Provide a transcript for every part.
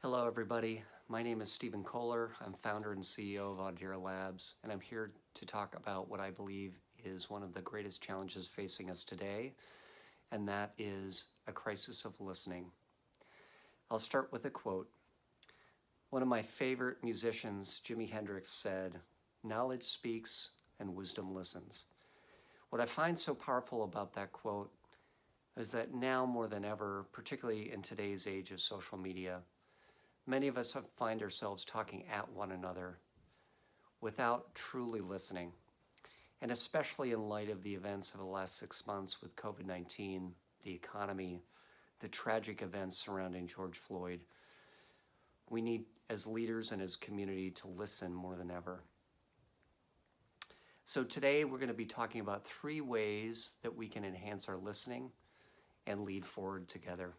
Hello, everybody. My name is Stephen Kohler. I'm founder and CEO of Audira Labs, and I'm here to talk about what I believe is one of the greatest challenges facing us today, and that is a crisis of listening. I'll start with a quote. One of my favorite musicians, Jimi Hendrix, said, "Knowledge speaks and wisdom listens." What I find so powerful about that quote is that now more than ever, particularly in today's age of social media, many of us find ourselves talking at one another without truly listening. And especially in light of the events of the last 6 months with COVID-19, the economy, the tragic events surrounding George Floyd, we need, as leaders and as community, to listen more than ever. So today we're going to be talking about 3 ways that we can enhance our listening and lead forward together.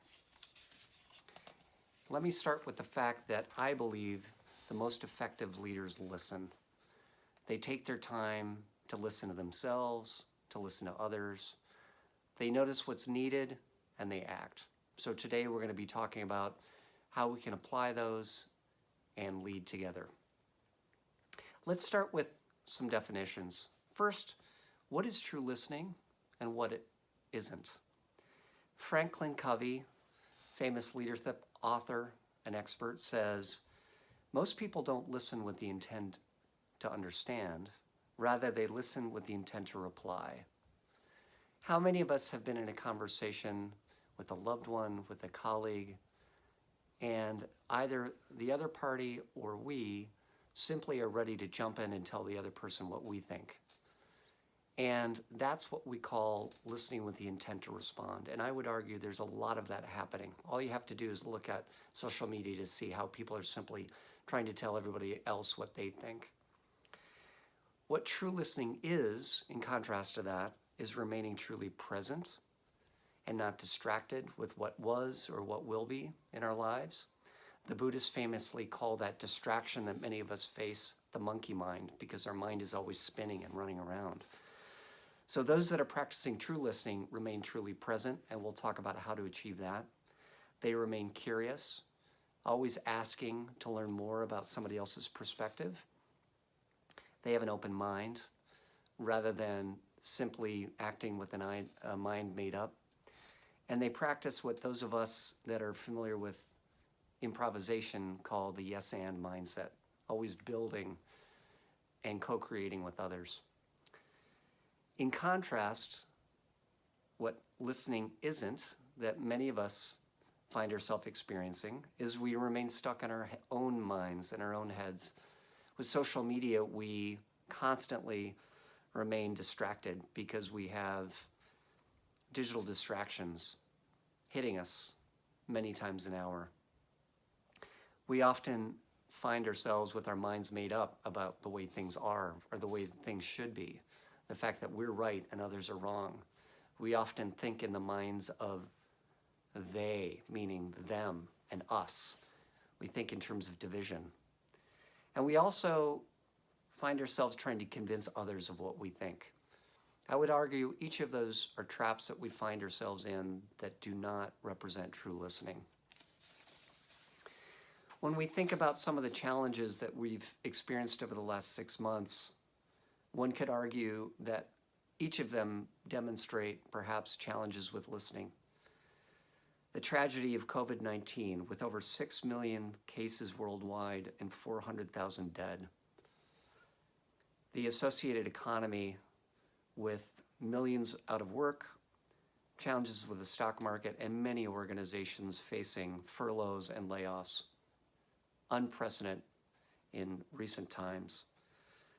Let me start with the fact that I believe the most effective leaders listen. They take their time to listen to themselves, to listen to others. They notice what's needed and they act. So today we're going to be talking about how we can apply those and lead together. Let's start with some definitions. First, what is true listening and what it isn't? Franklin Covey, famous leadership author and expert, says, most people don't listen with the intent to understand. Rather, they listen with the intent to reply. How many of us have been in a conversation with a loved one, with a colleague, and either the other party or we simply are ready to jump in and tell the other person what we think? And that's what we call listening with the intent to respond. And I would argue there's a lot of that happening. All you have to do is look at social media to see how people are simply trying to tell everybody else what they think. What true listening is, in contrast to that, is remaining truly present and not distracted with what was or what will be in our lives. The Buddhists famously call that distraction that many of us face the monkey mind, because our mind is always spinning and running around. So those that are practicing true listening remain truly present, and we'll talk about how to achieve that. They remain curious, always asking to learn more about somebody else's perspective. They have an open mind rather than simply acting with a mind made up. And they practice what those of us that are familiar with improvisation call the yes and mindset, always building and co-creating with others. In contrast, what listening isn't, that many of us find ourselves experiencing, is we remain stuck in our own minds and our own heads. With social media, we constantly remain distracted because we have digital distractions hitting us many times an hour. We often find ourselves with our minds made up about the way things are or the way things should be. The fact that we're right and others are wrong. We often think in the minds of they, meaning them, and us. We think in terms of division. And we also find ourselves trying to convince others of what we think. I would argue each of those are traps that we find ourselves in that do not represent true listening. When we think about some of the challenges that we've experienced over the last 6 months, one could argue that each of them demonstrate perhaps challenges with listening. The tragedy of COVID-19, with over 6 million cases worldwide and 400,000 dead. The associated economy with millions out of work, challenges with the stock market, and many organizations facing furloughs and layoffs. Unprecedented in recent times.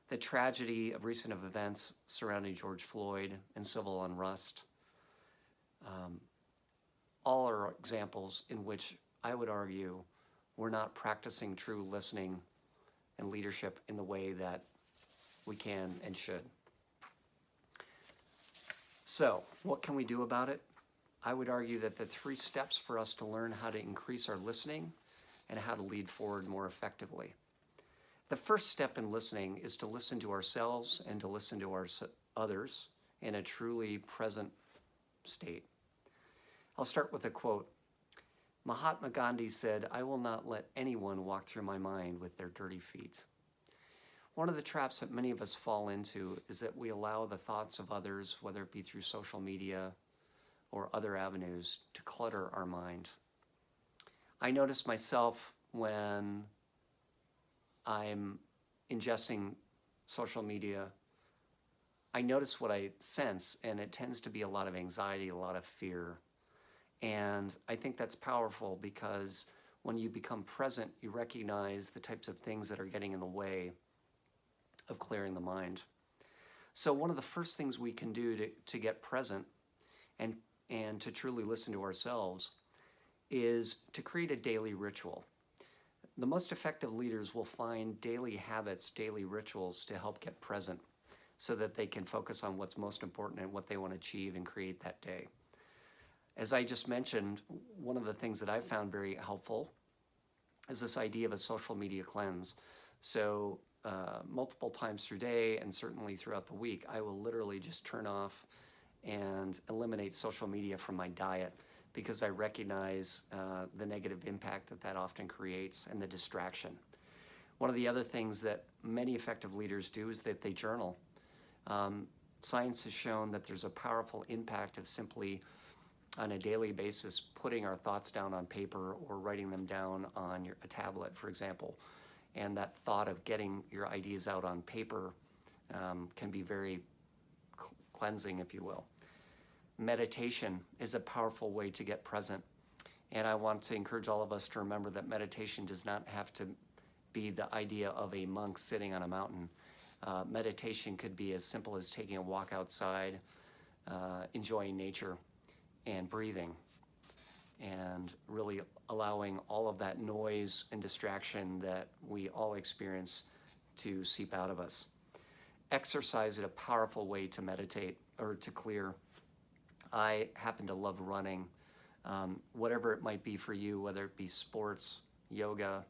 The tragedy of recent events surrounding George Floyd and civil unrest. All are examples in which I would argue we're not practicing true listening and leadership in the way that we can and should. So, what can we do about it? I would argue that the 3 steps for us to learn how to increase our listening and how to lead forward more effectively. The first step in listening is to listen to ourselves and to listen to others in a truly present state. I'll start with a quote. Mahatma Gandhi said, "I will not let anyone walk through my mind with their dirty feet." One of the traps that many of us fall into is that we allow the thoughts of others, whether it be through social media or other avenues, to clutter our mind. I notice myself when I'm ingesting social media, I notice what I sense, and it tends to be a lot of anxiety, a lot of fear. And I think that's powerful because when you become present, you recognize the types of things that are getting in the way of clearing the mind. So one of the first things we can do to get present and to truly listen to ourselves is to create a daily ritual. The most effective leaders will find daily habits, daily rituals to help get present so that they can focus on what's most important and what they want to achieve and create that day. As I just mentioned, one of the things that I've found very helpful is this idea of a social media cleanse. So multiple times through day and certainly throughout the week, I will literally just turn off and eliminate social media from my diet because I recognize the negative impact that that often creates and the distraction. One of the other things that many effective leaders do is that they journal. Science has shown that there's a powerful impact of simply on a daily basis putting our thoughts down on paper or writing them down on a tablet, for example. And that thought of getting your ideas out on paper can be very cleansing, if you will. Meditation is a powerful way to get present. And I want to encourage all of us to remember that meditation does not have to be the idea of a monk sitting on a mountain. Meditation could be as simple as taking a walk outside, enjoying nature, and breathing, and really allowing all of that noise and distraction that we all experience to seep out of us. Exercise is a powerful way to meditate or to clear. I happen to love running. Whatever it might be for you, whether it be sports, yoga,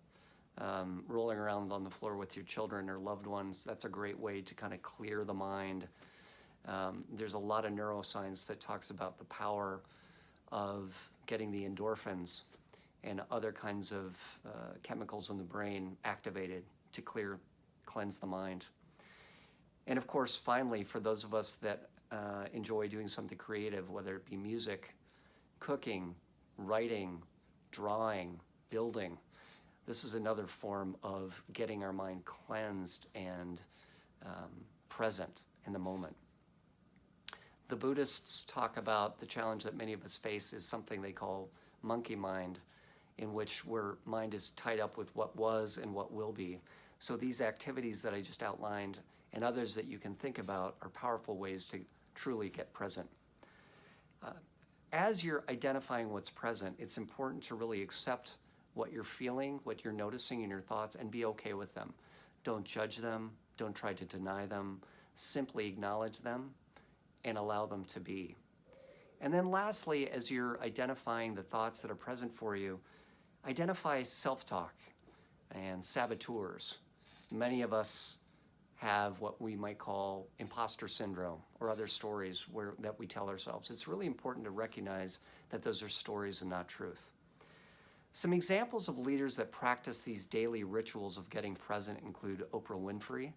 rolling around on the floor with your children or loved ones, that's a great way to kind of clear the mind. There's a lot of neuroscience that talks about the power of getting the endorphins and other kinds of chemicals in the brain activated to cleanse the mind. And of course, finally, for those of us that enjoy doing something creative, whether it be music, cooking, writing, drawing, building, this is another form of getting our mind cleansed and present in the moment. The Buddhists talk about the challenge that many of us face is something they call monkey mind, in which where mind is tied up with what was and what will be. So these activities that I just outlined and others that you can think about are powerful ways to truly get present. As you're identifying what's present, it's important to really accept what you're feeling, what you're noticing in your thoughts, and be okay with them. Don't judge them. Don't try to deny them. Simply acknowledge them and allow them to be. And then lastly, as you're identifying the thoughts that are present for you, identify self-talk and saboteurs. Many of us have what we might call imposter syndrome or other stories that we tell ourselves. It's really important to recognize that those are stories and not truth. Some examples of leaders that practice these daily rituals of getting present include Oprah Winfrey,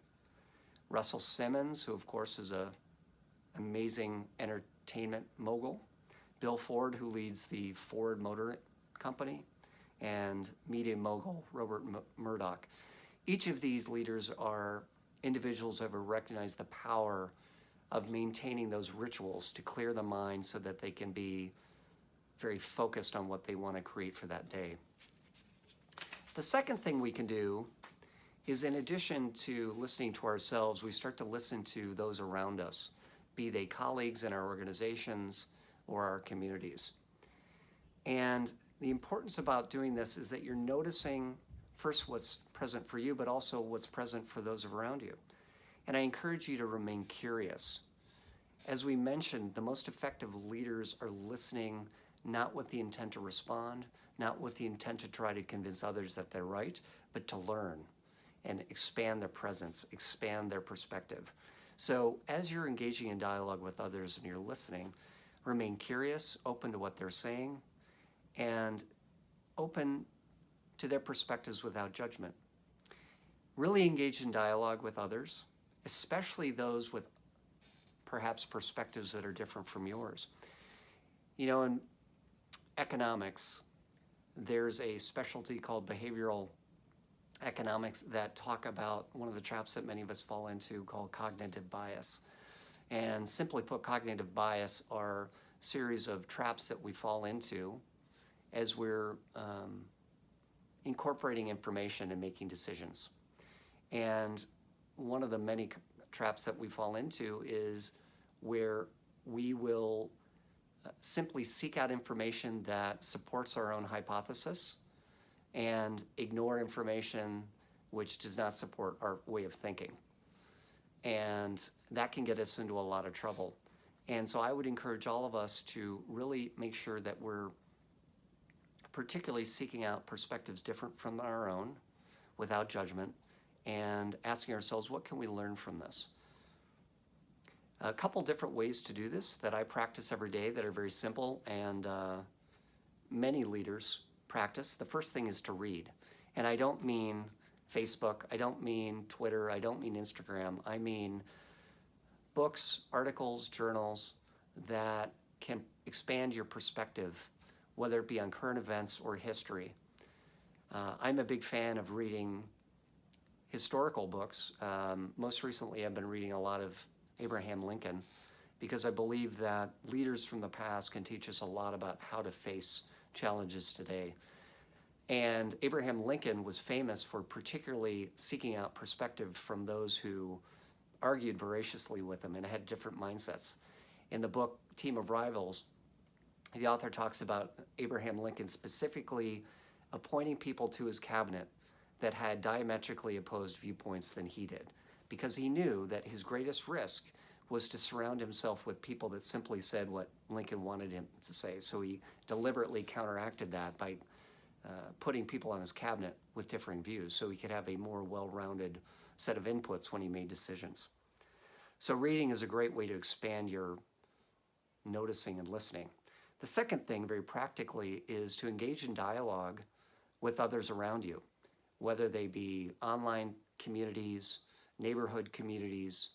Russell Simmons, who of course is an amazing entertainment mogul, Bill Ford, who leads the Ford Motor Company, and media mogul Robert Murdoch. Each of these leaders are individuals who have recognized the power of maintaining those rituals to clear the mind so that they can be very focused on what they want to create for that day. The second thing we can do is, in addition to listening to ourselves, we start to listen to those around us, be they colleagues in our organizations or our communities. And the importance about doing this is that you're noticing first what's present for you, but also what's present for those around you. And I encourage you to remain curious. As we mentioned, the most effective leaders are listening not with the intent to respond, not with the intent to try to convince others that they're right, but to learn and expand their presence, expand their perspective. So as you're engaging in dialogue with others and you're listening, remain curious, open to what they're saying, and open to their perspectives without judgment. Really engage in dialogue with others, especially those with perhaps perspectives that are different from yours. You know, in economics, there's a specialty called behavioral economics that talk about one of the traps that many of us fall into called cognitive bias. And simply put, cognitive bias are a series of traps that we fall into as we're incorporating information and making decisions. And one of the many traps that we fall into is where we will simply seek out information that supports our own hypothesis and ignore information which does not support our way of thinking. And that can get us into a lot of trouble. And so I would encourage all of us to really make sure that we're particularly seeking out perspectives different from our own without judgment and asking ourselves, what can we learn from this? A couple different ways to do this that I practice every day that are very simple and many leaders practice. The first thing is to read. And I don't mean Facebook, I don't mean Twitter, I don't mean Instagram. I mean books, articles, journals that can expand your perspective, whether it be on current events or history. I'm a big fan of reading historical books. Most recently, I've been reading a lot of Abraham Lincoln because I believe that leaders from the past can teach us a lot about how to face challenges today. And Abraham Lincoln was famous for particularly seeking out perspective from those who argued voraciously with him and had different mindsets. In the book, Team of Rivals, the author talks about Abraham Lincoln specifically appointing people to his cabinet that had diametrically opposed viewpoints than he did, because he knew that his greatest risk was to surround himself with people that simply said what Lincoln wanted him to say. So he deliberately counteracted that by putting people on his cabinet with differing views so he could have a more well-rounded set of inputs when he made decisions. So reading is a great way to expand your noticing and listening. The second thing, very practically, is to engage in dialogue with others around you, whether they be online communities, neighborhood communities,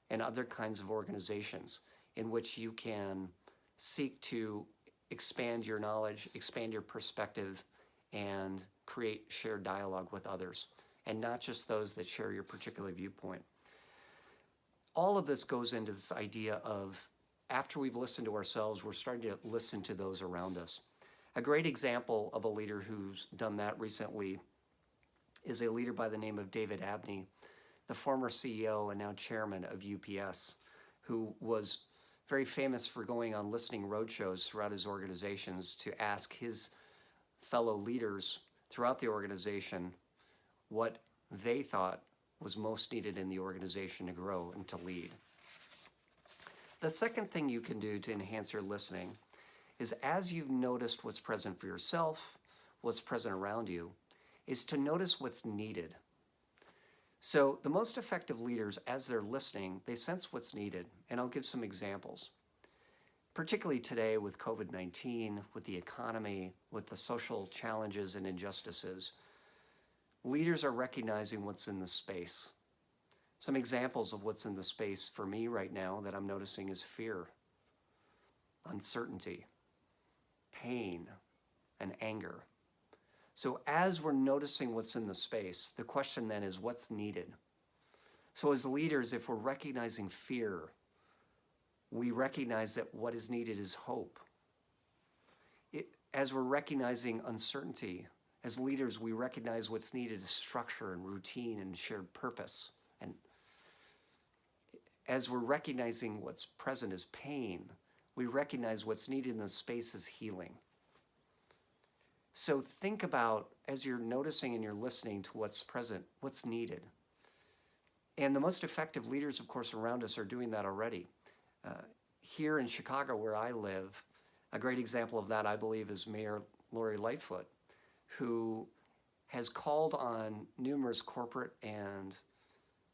and other kinds of organizations in which you can seek to expand your knowledge, expand your perspective, and create shared dialogue with others, and not just those that share your particular viewpoint. All of this goes into this idea of, after we've listened to ourselves, we're starting to listen to those around us. A great example of a leader who's done that recently is a leader by the name of David Abney, the former CEO and now chairman of UPS, who was very famous for going on listening roadshows throughout his organizations to ask his fellow leaders throughout the organization what they thought was most needed in the organization to grow and to lead. The second thing you can do to enhance your listening is, as you've noticed what's present for yourself, what's present around you, is to notice what's needed. So the most effective leaders, as they're listening, they sense what's needed. And I'll give some examples. Particularly today with COVID-19, with the economy, with the social challenges and injustices, leaders are recognizing what's in the space. Some examples of what's in the space for me right now that I'm noticing is fear, uncertainty, pain, and anger. So as we're noticing what's in the space, the question then is, what's needed? So as leaders, if we're recognizing fear, we recognize that what is needed is hope. As we're recognizing uncertainty, as leaders, we recognize what's needed is structure and routine and shared purpose. And as we're recognizing what's present is pain, we recognize what's needed in the space is healing. So think about, as you're noticing and you're listening to what's present, what's needed. And the most effective leaders, of course, around us are doing that already. Here in Chicago, where I live, a great example of that, I believe, is Mayor Lori Lightfoot, who has called on numerous corporate and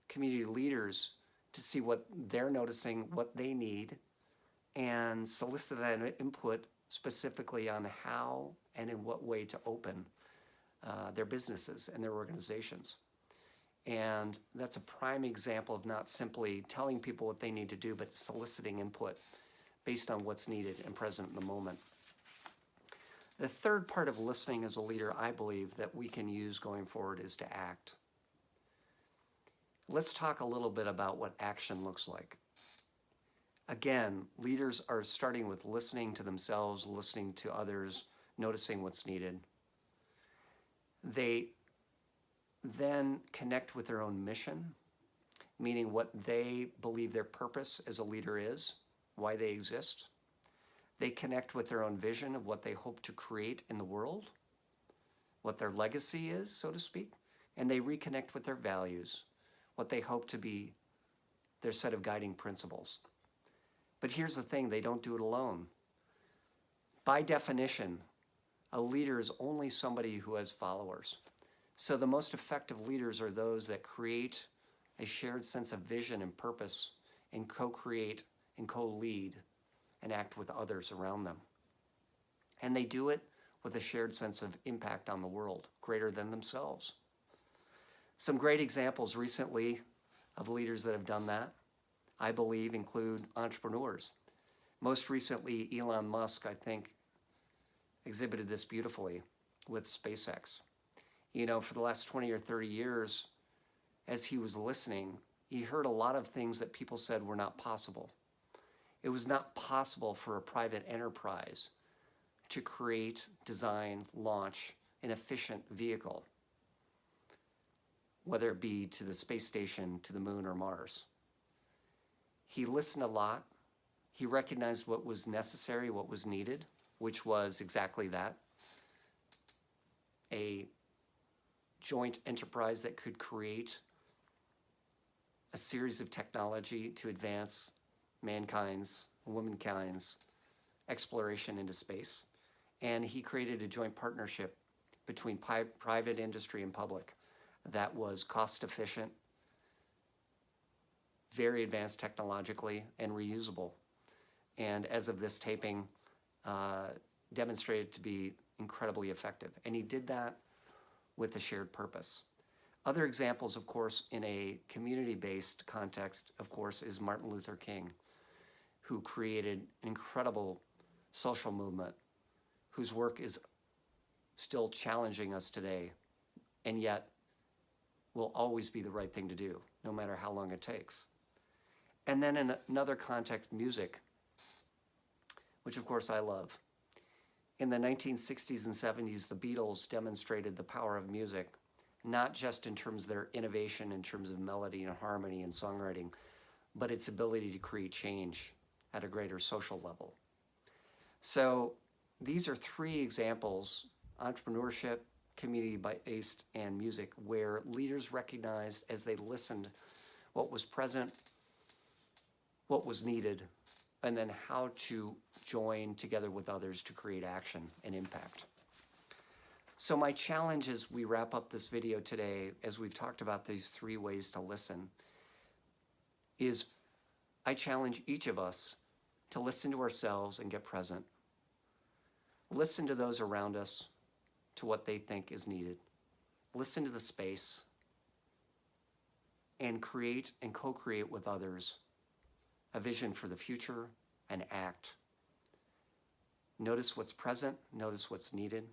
community leaders to see what they're noticing, what they need, and solicit that input specifically on how and in what way to open their businesses and their organizations. And that's a prime example of not simply telling people what they need to do, but soliciting input based on what's needed and present in the moment. The third part of listening as a leader, I believe, that we can use going forward is to act. Let's talk a little bit about what action looks like. Again, leaders are starting with listening to themselves, listening to others, noticing what's needed. They then connect with their own mission, meaning what they believe their purpose as a leader is, why they exist. They connect with their own vision of what they hope to create in the world, what their legacy is, so to speak, and they reconnect with their values, what they hope to be their set of guiding principles. But here's the thing, they don't do it alone. By definition, a leader is only somebody who has followers. So the most effective leaders are those that create a shared sense of vision and purpose and co-create and co-lead and act with others around them. And they do it with a shared sense of impact on the world, greater than themselves. Some great examples recently of leaders that have done that, I believe, include entrepreneurs. Most recently, Elon Musk, I think, exhibited this beautifully with SpaceX. You know, for the last 20 or 30 years, as he was listening, he heard a lot of things that people said were not possible. It was not possible for a private enterprise to create, design, launch an efficient vehicle, whether it be to the space station, to the moon, or Mars. He listened a lot. He recognized what was necessary, what was needed, which was exactly that, a joint enterprise that could create a series of technology to advance mankind's, womankind's exploration into space. And he created a joint partnership between private industry and public that was cost efficient, very advanced technologically, and reusable. And as of this taping, demonstrated to be incredibly effective. And he did that with a shared purpose. Other examples, of course, in a community-based context, of course, is Martin Luther King, who created an incredible social movement whose work is still challenging us today, and yet will always be the right thing to do, no matter how long it takes. And then in another context, music, which of course I love. In the 1960s and 70s, the Beatles demonstrated the power of music, not just in terms of their innovation in terms of melody and harmony and songwriting, but its ability to create change at a greater social level. So these are three examples, entrepreneurship, community-based, and music, where leaders recognized as they listened what was present, what was needed, and then how to join together with others to create action and impact. So my challenge as we wrap up this video today, as we've talked about these three ways to listen, is I challenge each of us to listen to ourselves and get present. Listen to those around us, to what they think is needed. Listen to the space and create and co-create with others a vision for the future and act. Notice what's present, notice what's needed.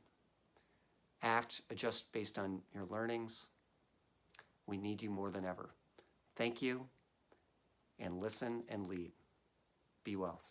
Act, adjust based on your learnings. We need you more than ever. Thank you, and listen and lead. Be well.